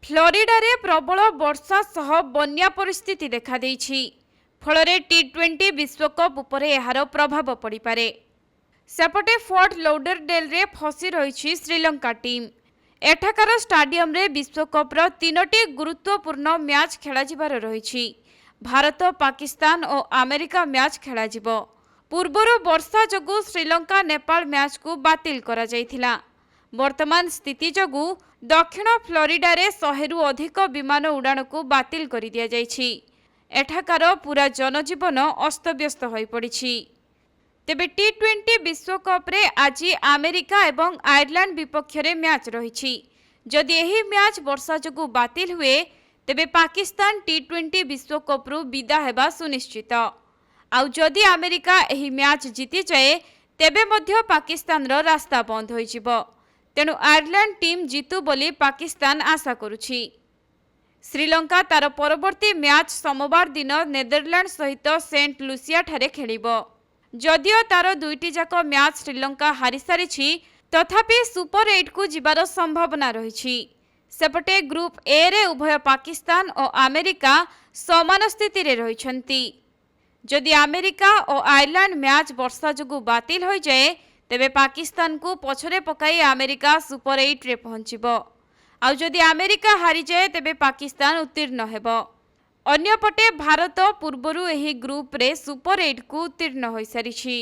Florida प्रबल वर्षा सह बन्या परिस्थिति देखा देइछि। फलरे टी20 विश्वकप उपरे एहार प्रभाव पड़िपारे। सेपटे फोर्ट लौडरडेल रे फसी रही श्रीलंका टीम। एठाकार स्टाडियम रे विश्वकप रो 3टी गुरुत्वपूर्ण मैच खेलाजिबार रही। भारत, पाकिस्तान और अमेरिका मैच खेलाजिबो। पूर्वरु वर्षा जगु श्रीलंका नेपाल मैच को बातिल करा जायथिला। वर्तमान स्थिति जगु दक्षिण फ्लोरिडा रे 100 रु अधिक विमान उड़ान को बातिल कर दिया जायछि। एठाकार पूरा जनजीवन अस्तव्यस्त होई पड़िछि। तेबे टी20 विश्वकप रे आज अमेरिका एवं आयरलैंड विपक्ष रे मैच रही। जदि एही मैच वर्षा जगु बातिल हुए तेबे पाकिस्तान टी20 विश्वकप रु विदा हेबा सुनिश्चित। आउ जदि अमेरिका एही मैच जीति जाए तेबे मध्य पाकिस्तान रो रास्ता बंद होई जिवो। तेणु आयरलैंड टीम जीतु बोली पाकिस्तान आशा करुछि। श्रीलंका तार परवर्ती मैच सोमवार दिन नेदरलैंड सहित सेंट लुसिया ठारे खेलिबो। जदियो तार दुईटी जाक मैच श्रीलंका हारि सारिछि तथापि सुपर 8 को जिबार संभावना रहिछि। सेपटे ग्रुप ए रे उभय पाकिस्तान और अमेरिका समान स्थिति रे रहिछन्ति। जदि अमेरिका और आयरलैंड मैच वर्षा जगु बातिल हो जाए तेबे पाकिस्तान को पछरे पकाई अमेरिका सुपर 8 रे पहुंचिबो। आउ जदि अमेरिका हारि जाए तेबे पाकिस्तान उत्तीर्ण हेबो। अन्यपटे भारत पूर्वरु एही ग्रुप रे सुपर 8 को उत्तीर्ण होई सारिछि।